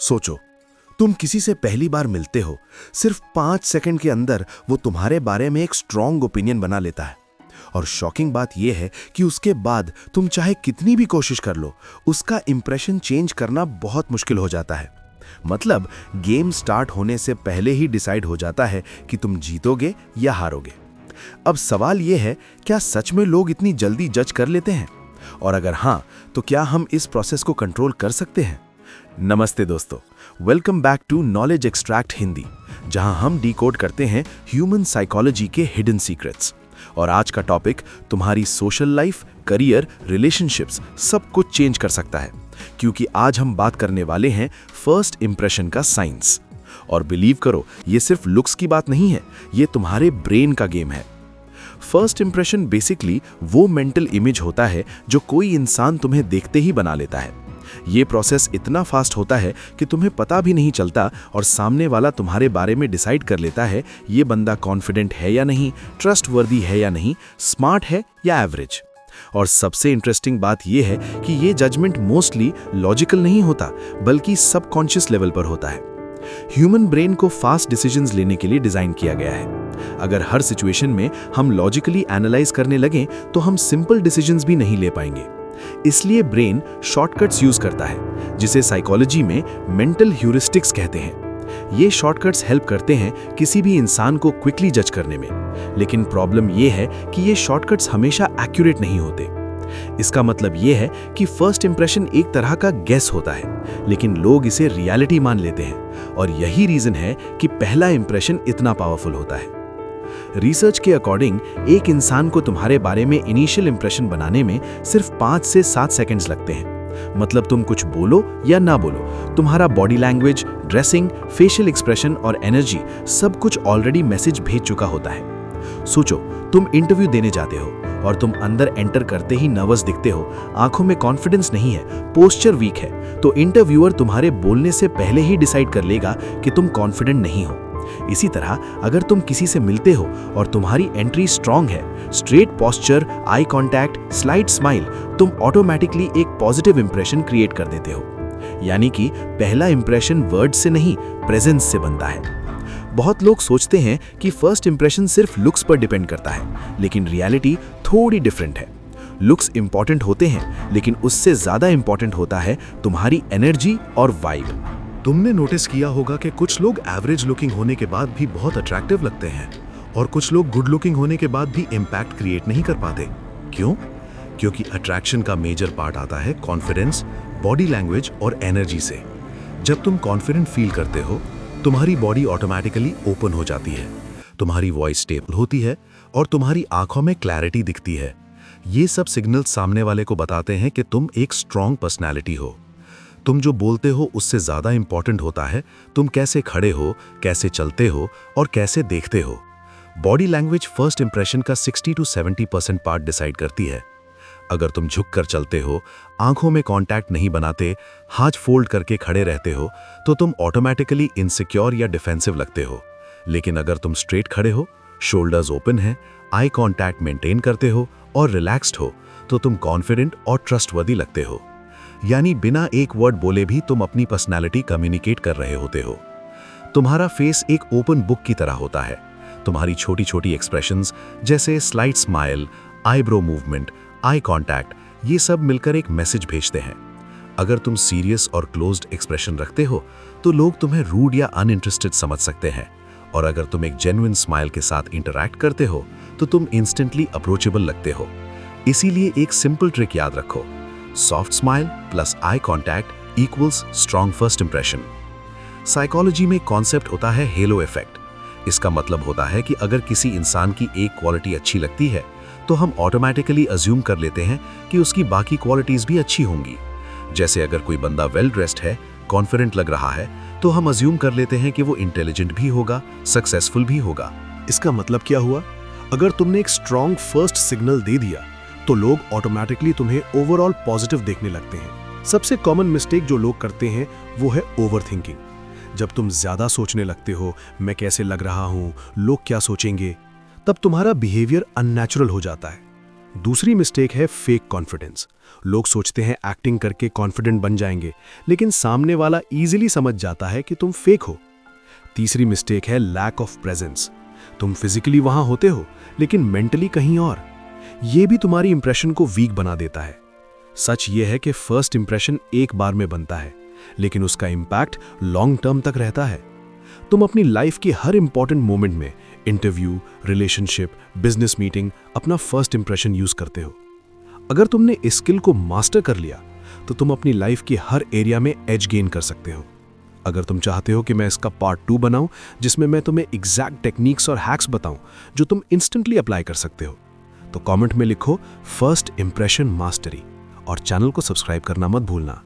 सोचो, तुम किसी से पहली बार मिलते हो, सिर्फ 5 सेकंड के अंदर वो तुम्हारे बारे में एक स्ट्रॉन्ग ओपिनियन बना लेता है। और शॉकिंग बात यह है कि उसके बाद तुम चाहे कितनी भी कोशिश कर लो, उसका इंप्रेशन चेंज करना बहुत मुश्किल हो जाता है। मतलब गेम स्टार्ट होने से पहले ही डिसाइड हो जाता है कि तुम जीतोगे या हारोगे। अब सवाल यह है, क्या सच में लोग इतनी जल्दी जज कर लेते हैं? और अगर हाँ, तो क्या हम इस प्रोसेस को कंट्रोल कर सकते हैं? नमस्ते दोस्तों, welcome back to knowledge extract Hindi, जहां हम डिकोड करते हैं ह्यूमन साइकोलॉजी के हिडन सीक्रेट्स। और आज का टॉपिक तुम्हारी सोशल लाइफ, करियर, रिलेशनशिप्स सब कुछ चेंज कर सकता है, क्योंकि आज हम बात करने वाले हैं फर्स्ट इंप्रेशन का साइंस। और बिलीव करो, ये सिर्फ लुक्स की बात नहीं है, ये तुम्हारे ब्रेन का गेम है। फर्स्ट इंप्रेशन बेसिकली वो मेंटल इमेज होता है जो कोई इंसान तुम्हें देखते ही बना लेता है। ये प्रोसेस इतना फास्ट होता है कि तुम्हें पता भी नहीं चलता और सामने वाला तुम्हारे बारे में डिसाइड कर लेता है ये बंदा कॉन्फिडेंट है या नहीं, ट्रस्टवर्दी है या नहीं, स्मार्ट है या एवरेज। और सबसे इंटरेस्टिंग बात यह है कि ये जजमेंट मोस्टली लॉजिकल नहीं होता, बल्कि सबकॉन्शियस लेवल पर होता है। ह्यूमन ब्रेन को फास्ट डिसीजंस लेने के लिए डिजाइन किया गया है। अगर हर सिचुएशन में हम लॉजिकली एनालाइज करने लगें तो हम सिंपल डिसीजंस भी नहीं ले पाएंगे। इसलिए ब्रेन शॉर्टकट्स यूज करता है, जिसे साइकोलॉजी में मेंटल ह्यूरिस्टिक्स कहते हैं। ये शॉर्टकट्स हेल्प करते हैं किसी भी इंसान को क्विकली जज करने में। लेकिन प्रॉब्लम यह है कि ये शॉर्टकट्स हमेशा एक्यूरेट नहीं होते। इसका मतलब यह है कि फर्स्ट इंप्रेशन एक तरह का गेस होता है, लेकिन लोग इसे रियलिटी मान लेते हैं। और यही रीजन है कि पहला इंप्रेशन इतना पावरफुल होता है। रिसर्च के अकॉर्डिंग एक इंसान को तुम्हारे बारे में इनिशियल इंप्रेशन बनाने में सिर्फ 5 से 7 सेकंड्स लगते हैं। मतलब तुम कुछ बोलो या ना बोलो, तुम्हारा body language, dressing, facial expression और एनर्जी सब कुछ ऑलरेडी मैसेज भेज चुका होता है। सोचो, तुम इंटरव्यू देने जाते हो और तुम अंदर एंटर करते ही नर्वस दिखते हो, आंखों में कॉन्फिडेंस नहीं है, पोस्चर वीक है, तो इंटरव्यूअर तुम्हारे बोलने से पहले ही डिसाइड कर लेगा कि तुम कॉन्फिडेंट नहीं हो। इसी तरह अगर तुम किसी से मिलते हो और तुम्हारी एंट्री स्ट्रांग है, straight posture, eye contact, slight smile, तुम ऑटोमेटिकली एक पॉजिटिव इंप्रेशन क्रिएट कर देते हो। यानी कि पहला इंप्रेशन वर्ड से नहीं, प्रेजेंस से बनता है। बहुत लोग सोचते हैं कि फर्स्ट इंप्रेशन सिर्फ लुक्स पर डिपेंड करता है, लेकिन रियलिटी थोड़ी डिफरेंट है। लुक्स इंपॉर्टेंट होते हैं, लेकिन उससे ज्यादा इंपॉर्टेंट होता है तुम्हारी एनर्जी और वाइब। तुमने नोटिस किया होगा कि कुछ लोग एवरेज लुकिंग होने के बाद भी बहुत अट्रैक्टिव लगते हैं और कुछ लोग गुड लुकिंग होने के बाद भी इम्पैक्ट क्रिएट नहीं कर पाते। क्यों? क्योंकि अट्रैक्शन का मेजर पार्ट आता है कॉन्फिडेंस, बॉडी लैंग्वेज और एनर्जी से। जब तुम कॉन्फिडेंट फील करते हो, तुम्हारी बॉडी ऑटोमेटिकली ओपन हो जाती है, तुम्हारी वॉइस स्टेबल होती है और तुम्हारी आंखों में क्लैरिटी दिखती है। ये सब सिग्नल सामने वाले को बताते हैं कि तुम एक स्ट्रॉन्ग पर्सनैलिटी हो। तुम जो बोलते हो उससे ज्यादा इंपॉर्टेंट होता है तुम कैसे खड़े हो, कैसे चलते हो और कैसे देखते हो। बॉडी लैंग्वेज फर्स्ट इंप्रेशन का 60 to 70% पार्ट डिसाइड करती है। अगर तुम झुककर चलते हो, आंखों में कांटेक्ट नहीं बनाते, हाथ फोल्ड करके खड़े रहते हो, तो तुम ऑटोमेटिकली इनसिक्योर या डिफेंसिव लगते हो। लेकिन अगर तुम स्ट्रेट खड़े हो, शोल्डर्स ओपन हैं, आई कांटेक्ट मेंटेन करते हो और रिलैक्स्ड हो, तो तुम कॉन्फिडेंट और ट्रस्टवर्दी लगते हो। यानी बिना एक वर्ड बोले भी तुम अपनी पर्सनैलिटी कम्युनिकेट कर रहे होते हो। तुम्हारा फेस एक ओपन बुक की तरह होता है। तुम्हारी छोटी छोटी एक्सप्रेशंस जैसे slight smile, eyebrow movement, eye contact, ये सब मिलकर एक मैसेज भेजते हैं। अगर तुम सीरियस और क्लोज्ड एक्सप्रेशन रखते हो तो लोग तुम्हें रूड या अनइंटरेस्टेड समझ सकते हैं। और अगर तुम एक जेन्युइन स्माइल के साथ इंटरैक्ट करते हो तो तुम इंस्टेंटली अप्रोचेबल लगते हो। इसीलिए एक सिंपल ट्रिक याद रखो, soft smile plus eye contact equals strong first impression. Psychology में कॉन्सेप्ट होता है हेलो इफेक्ट। इसका मतलब होता है कि अगर किसी इंसान की एक क्वालिटी अच्छी लगती है तो हम ऑटोमेटिकली अज्यूम कर लेते हैं कि उसकी बाकी क्वालिटीज भी अच्छी होंगी। जैसे अगर कोई बंदा वेल ड्रेस्ड है, कॉन्फिडेंट लग रहा है, तो हम अज्यूम कर लेते हैं कि वो इंटेलिजेंट भी होगा, सक्सेसफुल भी होगा। इसका मतलब क्या हुआ? अगर तुमने एक स्ट्रॉन्ग फर्स्ट सिग्नल दे दिया तो लोग ऑटोमेटिकली तुम्हें ओवरऑल पॉजिटिव देखने लगते हैं। सबसे कॉमन मिस्टेक जो लोग करते हैं वो है ओवरथिंकिंग। जब तुम ज्यादा सोचने लगते हो, मैं कैसे लग रहा हूं, लोग क्या सोचेंगे, तब तुम्हारा बिहेवियर अननेचुरल हो जाता है। दूसरी मिस्टेक है फेक कॉन्फिडेंस। लोग सोचते हैं एक्टिंग करके कॉन्फिडेंट बन जाएंगे, लेकिन सामने वाला इजीली समझ जाता है कि तुम फेक हो। तीसरी मिस्टेक है लैक ऑफ प्रेजेंस। तुम फिजिकली वहां होते हो लेकिन मेंटली कहीं और। यह भी तुम्हारी इंप्रेशन को वीक बना देता है। सच यह है कि फर्स्ट इंप्रेशन एक बार में बनता है, लेकिन उसका इंपैक्ट लॉन्ग टर्म तक रहता है। तुम अपनी लाइफ की हर इंपॉर्टेंट मोमेंट में, इंटरव्यू, रिलेशनशिप, बिजनेस मीटिंग, अपना फर्स्ट इंप्रेशन यूज करते हो। अगर तुमने इस स्किल को मास्टर कर लिया तो तुम अपनी लाइफ की हर एरिया में एज गेन कर सकते हो। अगर तुम चाहते हो कि मैं इसका पार्ट 2 बनाऊं जिसमें मैं तुम्हें एग्जैक्ट टेक्निक्स और हैक्स बताऊं जो तुम इंस्टेंटली अप्लाई कर सकते हो, तो कमेंट में लिखो फर्स्ट इंप्रेशन मास्टरी और चैनल को सब्सक्राइब करना मत भूलना।